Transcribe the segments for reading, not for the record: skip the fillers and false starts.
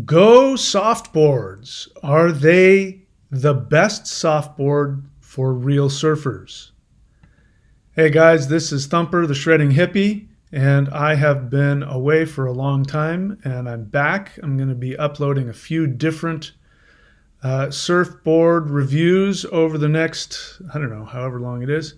Go Softboards. Are they the best softboard for real surfers? Hey guys, this is Thumper, the Shredding Hippie, and I have been away for a long time and I'm back. I'm going to be uploading a few different surfboard reviews over the next, I don't know, however long it is.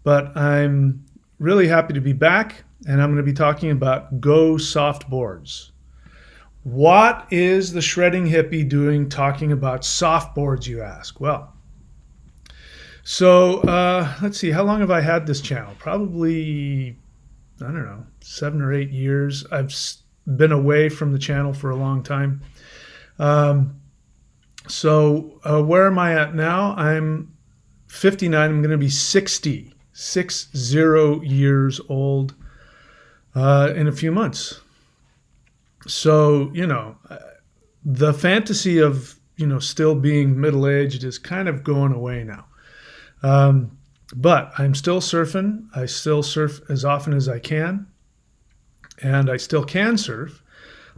But I'm really happy to be back and I'm going to be talking about Go Softboards. What is the Shredding Hippie doing talking about softboards, you ask? Well, let's see, how long have I had this channel? Probably, I don't know, 7 or 8 years. I've been away from the channel for a long time. Where am I at now? I'm 59. I'm going to be 60 years old in a few months. So, the fantasy of, still being middle-aged is kind of going away now. But I'm still surfing. I still surf as often as I can. And I still can surf.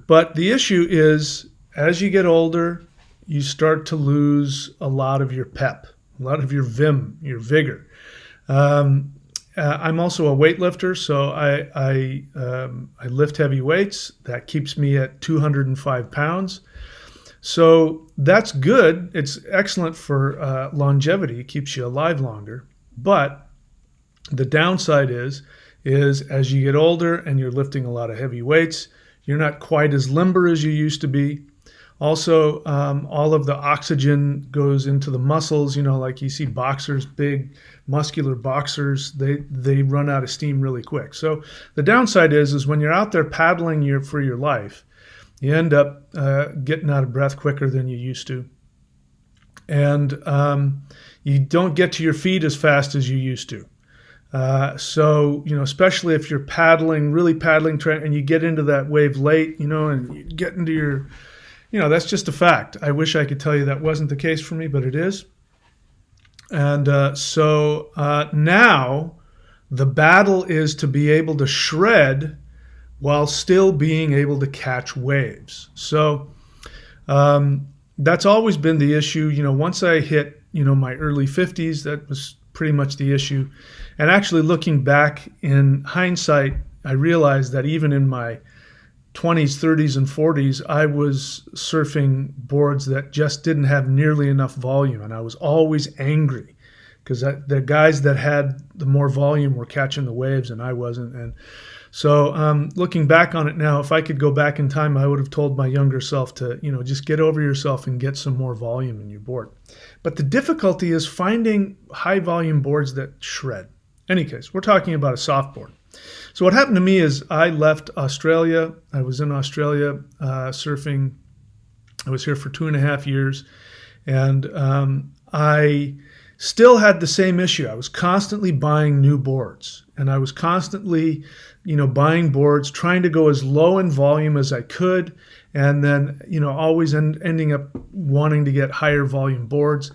But the issue is, as you get older, you start to lose a lot of your pep, a lot of your vim, your vigor. I'm also a weightlifter, so I lift heavy weights. That keeps me at 205 pounds. So that's good. It's excellent for longevity. It keeps you alive longer. But the downside is as you get older and you're lifting a lot of heavy weights, you're not quite as limber as you used to be. Also, all of the oxygen goes into the muscles, like you see boxers, big muscular boxers, they run out of steam really quick. So the downside is when you're out there paddling for your life, you end up getting out of breath quicker than you used to. And you don't get to your feet as fast as you used to. Especially if you're really paddling, and you get into that wave late, and you get into your... that's just a fact. I wish I could tell you that wasn't the case for me, but it is. And now the battle is to be able to shred while still being able to catch waves. So that's always been the issue. Once I hit, my early 50s, that was pretty much the issue. And actually looking back in hindsight, I realized that even in my 20s, 30s, and 40s, I was surfing boards that just didn't have nearly enough volume. And I was always angry because the guys that had the more volume were catching the waves and I wasn't. And so looking back on it now, if I could go back in time, I would have told my younger self to, just get over yourself and get some more volume in your board. But the difficulty is finding high volume boards that shred. In any case, we're talking about a softboard. So what happened to me is I left Australia. I was in Australia surfing. I was here for 2.5 years. And I still had the same issue. I was constantly buying new boards. And I was constantly, buying boards, trying to go as low in volume as I could. And then, always ending up wanting to get higher volume boards.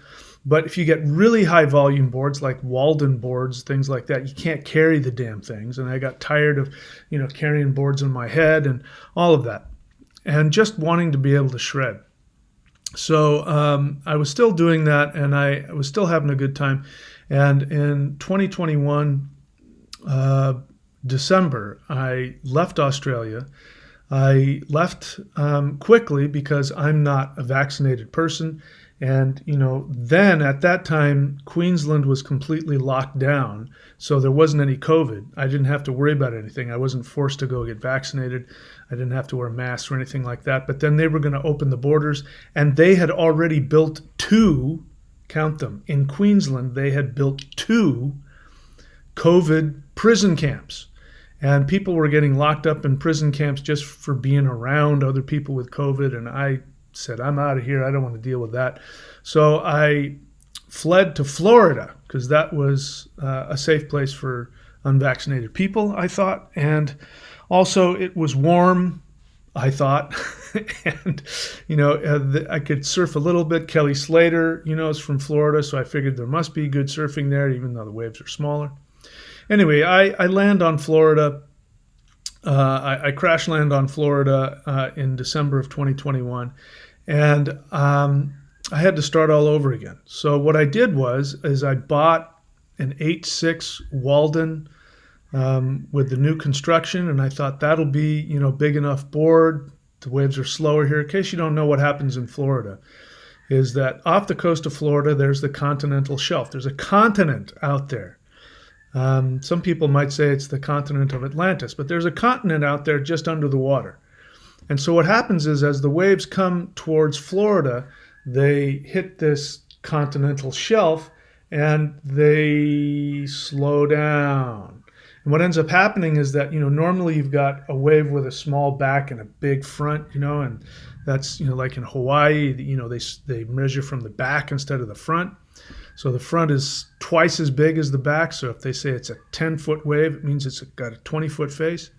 But if you get really high volume boards like Walden boards, things like that, you can't carry the damn things. And I got tired of, carrying boards on my head and all of that. And just wanting to be able to shred. So I was still doing that and I was still having a good time. And in 2021, December, I left Australia. I left quickly because I'm not a vaccinated person. And, then at that time, Queensland was completely locked down. So there wasn't any COVID. I didn't have to worry about anything. I wasn't forced to go get vaccinated. I didn't have to wear masks or anything like that. But then they were going to open the borders. And they had already built 2, count them, in Queensland, they had built 2 COVID prison camps. And people were getting locked up in prison camps just for being around other people with COVID. And I said, I'm out of here. I don't want to deal with that. So I fled to Florida because that was a safe place for unvaccinated people, I thought. And also it was warm, I thought. And, I could surf a little bit. Kelly Slater, is from Florida. So I figured there must be good surfing there, even though the waves are smaller. Anyway, I land on Florida. I crash land on Florida in December of 2021, and I had to start all over again. So what I did is I bought an 8.6 Walden with the new construction, and I thought that'll be big enough board. The waves are slower here. In case you don't know what happens in Florida, is that off the coast of Florida there's the continental shelf. There's a continent out there. Some people might say it's the continent of Atlantis, but there's a continent out there just under the water. And so what happens is as the waves come towards Florida, they hit this continental shelf and they slow down. And what ends up happening is that, normally you've got a wave with a small back and a big front, and that's, like in Hawaii, they measure from the back instead of the front. So the front is twice as big as the back. So if they say it's a 10-foot wave, it means it's got a 20-foot face.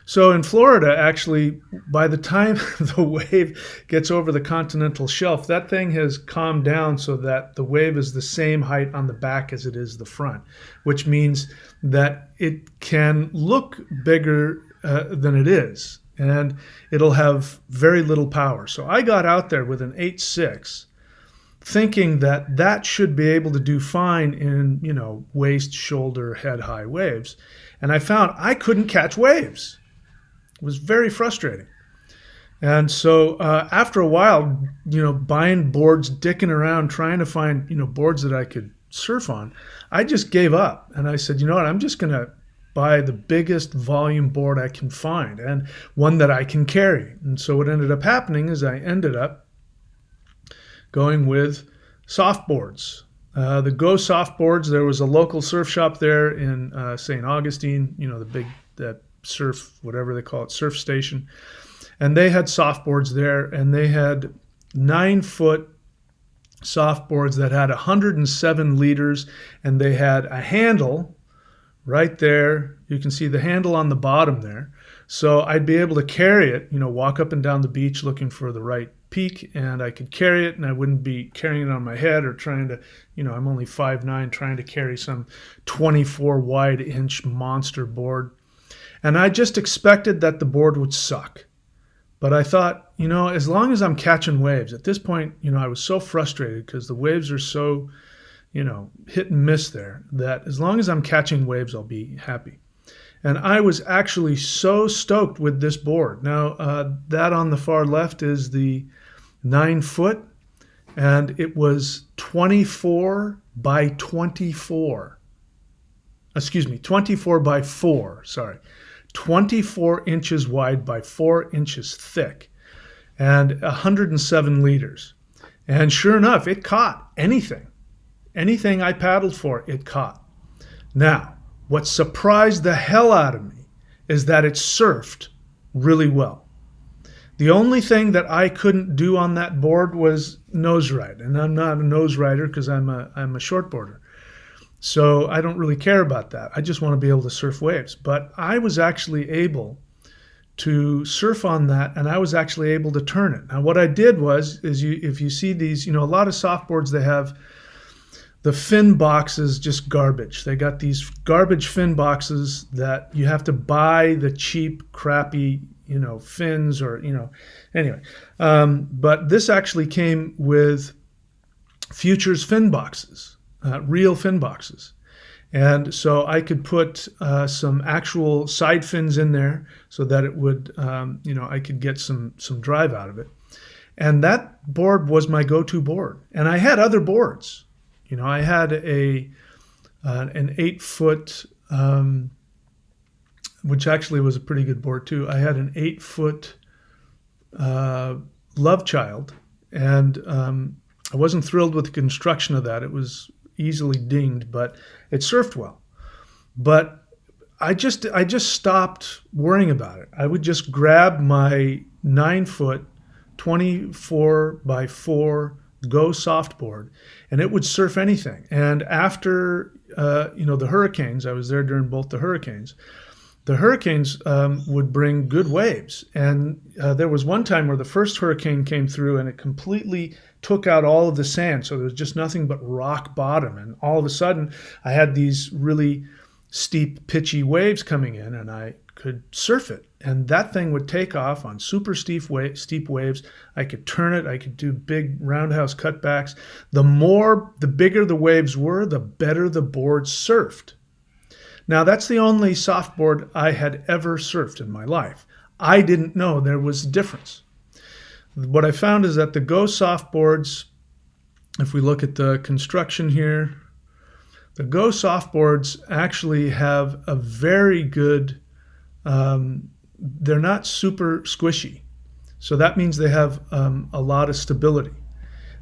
So in Florida, actually, by the time the wave gets over the continental shelf, that thing has calmed down so that the wave is the same height on the back as it is the front, which means that it can look bigger than it is, and it'll have very little power. So I got out there with an 8.6, thinking that should be able to do fine in, waist, shoulder, head high waves. And I found I couldn't catch waves. It was very frustrating. And so after a while, buying boards, dicking around, trying to find, boards that I could surf on, I just gave up. And I said, you know what, I'm just going to buy the biggest volume board I can find and one that I can carry. And so what ended up happening is I ended up going with Softboards. The Go Softboards, there was a local surf shop there in St. Augustine, that surf, whatever they call it, surf station. And they had softboards there, and they had 9-foot softboards that had 107 liters, and they had a handle right there. You can see the handle on the bottom there. So I'd be able to carry it, walk up and down the beach looking for the right peak, and I could carry it, and I wouldn't be carrying it on my head or trying to, I'm only 5'9", trying to carry some 24 wide inch monster board. And I just expected that the board would suck. But I thought, as long as I'm catching waves, at this point, I was so frustrated because the waves are so, hit and miss there, that as long as I'm catching waves, I'll be happy. And I was actually so stoked with this board. Now, that on the far left is the 9-foot, and it was 24 by 24. 24 by 4, sorry. 24 inches wide by 4 inches thick, and 107 liters. And sure enough, it caught anything. Anything I paddled for, it caught. Now, what surprised the hell out of me is that it surfed really well. The only thing that I couldn't do on that board was nose ride, and I'm not a nose rider because I'm a shortboarder. So I don't really care about that. I just want to be able to surf waves. But I was actually able to surf on that, and I was actually able to turn it. Now what I did if you see these, a lot of softboards, they have the fin box is just garbage. They got these garbage fin boxes that you have to buy the cheap, crappy, fins or, anyway. But this actually came with Futures fin boxes, real fin boxes. And so I could put some actual side fins in there so that it would, I could get some drive out of it. And that board was my go-to board. And I had other boards. I had an 8-foot, which actually was a pretty good board too. I had an 8-foot Love Child, and I wasn't thrilled with the construction of that. It was easily dinged, but it surfed well. But I just stopped worrying about it. I would just grab my 9-foot, 24 by 4 Go Softboard, and it would surf anything. And after the hurricanes, I was there during both the hurricanes. The hurricanes would bring good waves, and there was one time where the first hurricane came through and it completely took out all of the sand, so there was just nothing but rock bottom. And all of a sudden I had these really steep, pitchy waves coming in, and I could surf it, and that thing would take off on super steep waves. I could turn it. I could do big roundhouse cutbacks. The bigger the waves were, the better the board surfed. Now, that's the only softboard I had ever surfed in my life. I didn't know there was a difference. What I found is that the Go Softboards, if we look at the construction here, the Go Softboards actually have a very good, they're not super squishy. So that means they have a lot of stability.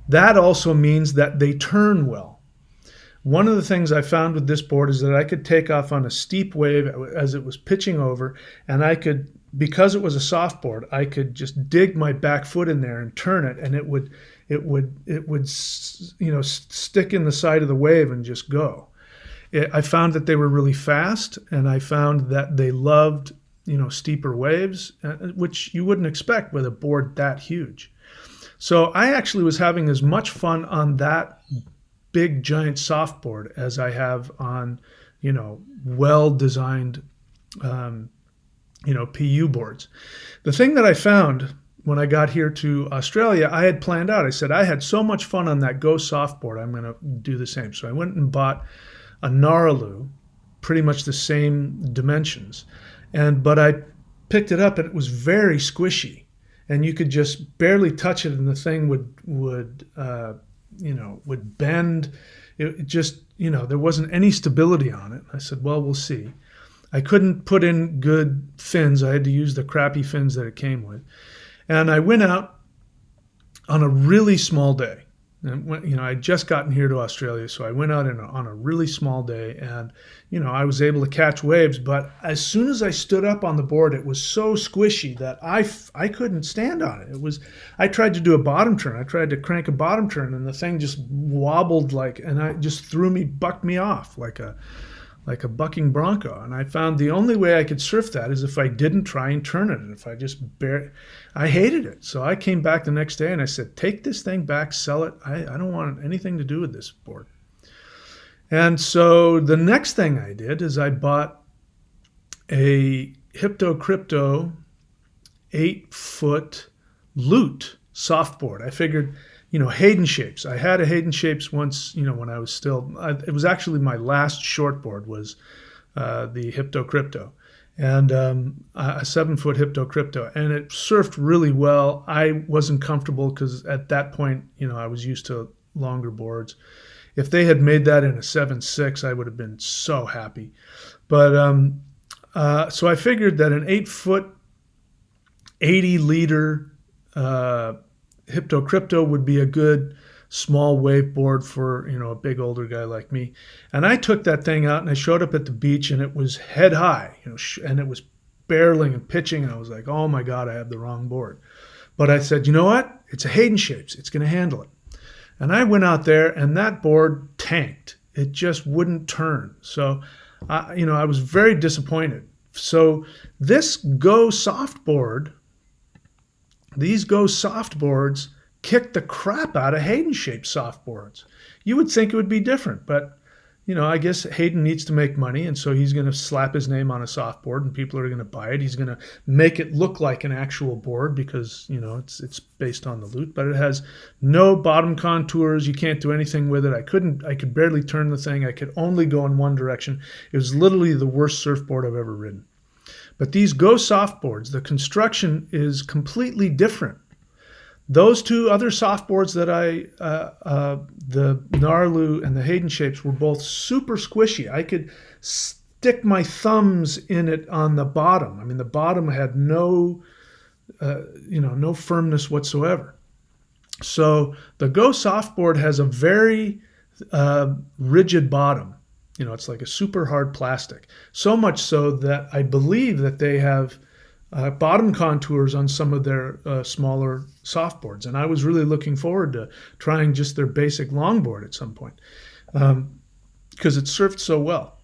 That also means that they turn well. One of the things I found with this board is that I could take off on a steep wave as it was pitching over, and I could, because it was a softboard, I could just dig my back foot in there and turn it, and it would stick in the side of the wave and just go. I found that they were really fast, and I found that they loved steeper waves, which you wouldn't expect with a board that huge. So I actually was having as much fun on that big giant softboard as I have on well-designed PU boards. The thing that I found when I got here to Australia, I had planned out. I said I had so much fun on that Go Softboard, I'm going to do the same. So I went and bought a Gnaraloo, pretty much the same dimensions, but I picked it up and it was very squishy, and you could just barely touch it, and the thing would bend. It just, there wasn't any stability on it. I said, well, we'll see. I couldn't put in good fins. I had to use the crappy fins that it came with. And I went out on a really small day. And I'd just gotten here to Australia, so I went out on a really small day, and I was able to catch waves. But as soon as I stood up on the board, it was so squishy that I couldn't stand on it. I tried to do a bottom turn. I tried to crank a bottom turn, and the thing just wobbled and I just bucked me off like a bucking bronco. And I found the only way I could surf that is if I didn't try and turn it. And if I I hated it. So I came back the next day and I said, take this thing back, sell it. I don't want anything to do with this board. And so the next thing I did is I bought a Hypto-Crypto 8-foot Lute softboard. I figured, Hayden Shapes. I had a Hayden Shapes once, when I was still, it was actually my last shortboard was the Hypto-Crypto, and a 7-foot Hypto-Crypto, and it surfed really well. I wasn't comfortable because at that point, I was used to longer boards. If they had made that in a 7.6, I would have been so happy. But so I figured that an 8-foot, 80-liter Hypto-Crypto would be a good small wave board for a big older guy like me. And I took that thing out and I showed up at the beach, and it was head high, and it was barreling and pitching, and I was like, oh my God, I have the wrong board. But I said, you know what? It's a Hayden Shapes. It's going to handle it. And I went out there, and that board tanked. It just wouldn't turn. So, I was very disappointed. So this Go Softboard, these Go Softboards kick the crap out of Hayden Shapes softboards. You would think it would be different, but I guess Hayden needs to make money, and so he's going to slap his name on a softboard, and people are going to buy it. He's going to make it look like an actual board because it's based on the Lute, but it has no bottom contours. You can't do anything with it. I could barely turn the thing. I could only go in one direction. It was literally the worst surfboard I've ever ridden. But these Go Softboards, the construction is completely different. Those two other softboards that the Gnaraloo and the Hayden Shapes, were both super squishy. I could stick my thumbs in it on the bottom. I mean, the bottom had no firmness whatsoever. So the Go Softboard has a very rigid bottom. It's like a super hard plastic. So much so that I believe that they have bottom contours on some of their smaller softboards. And I was really looking forward to trying just their basic longboard at some point because it surfed so well.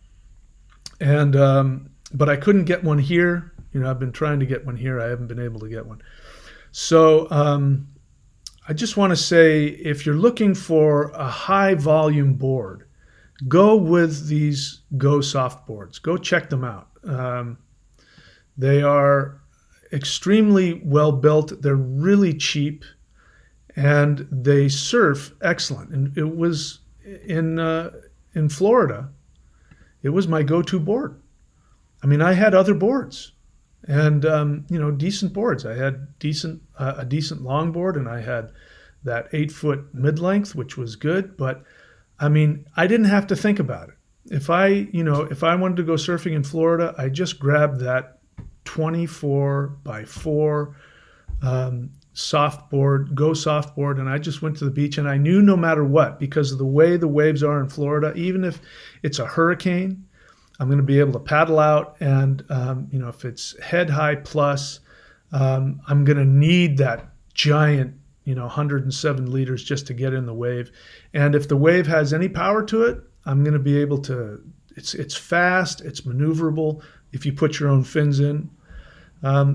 And but I couldn't get one here. I've been trying to get one here. I haven't been able to get one. So I just want to say, if you're looking for a high volume board, go with these Go Softboards. Go check them out. They are extremely well built. They're really cheap, and they surf excellent. And it was in Florida. It was my go-to board. I mean, I had other boards, and decent boards. I had a decent longboard, and I had that 8 foot mid length, which was good. But I mean, I didn't have to think about it. If I wanted to go surfing in Florida, I just grabbed that 24 by 4 softboard, Go Softboard, and I just went to the beach, and I knew no matter what, because of the way the waves are in Florida, even if it's a hurricane, I'm going to be able to paddle out, and if it's head high plus, I'm going to need that giant 107 liters just to get in the wave. And if the wave has any power to it, I'm going to be able to. It's fast, it's maneuverable if you put your own fins in.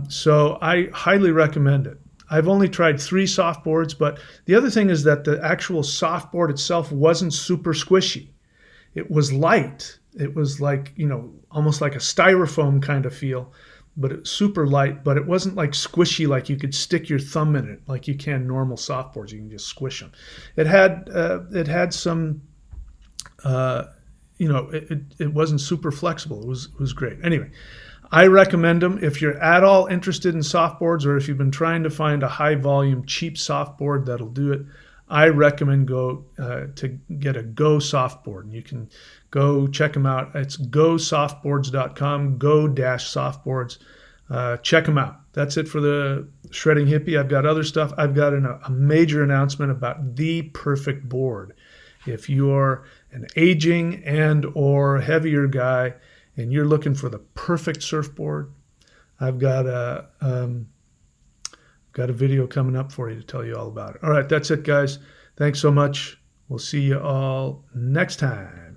So I highly recommend it. I've only tried 3 softboards, but the other thing is that the actual softboard itself wasn't super squishy. It was light. It was like, almost like a styrofoam kind of feel, but it's super light, but it wasn't like squishy, like you could stick your thumb in it like you can normal softboards. You can just squish them. It had some, it wasn't super flexible. It was great. Anyway, I recommend them if you're at all interested in softboards, or if you've been trying to find a high volume, cheap softboard that'll do it. I recommend to get a Go Softboard. And you can go check them out. It's gosoftboards.com, go-softboards. Check them out. That's it for the Shredding Hippie. I've got other stuff. I've got a major announcement about the perfect board. If you're an aging and or heavier guy and you're looking for the perfect surfboard, I've got a video coming up for you to tell you all about it. All right, that's it, guys. Thanks so much. We'll see you all next time.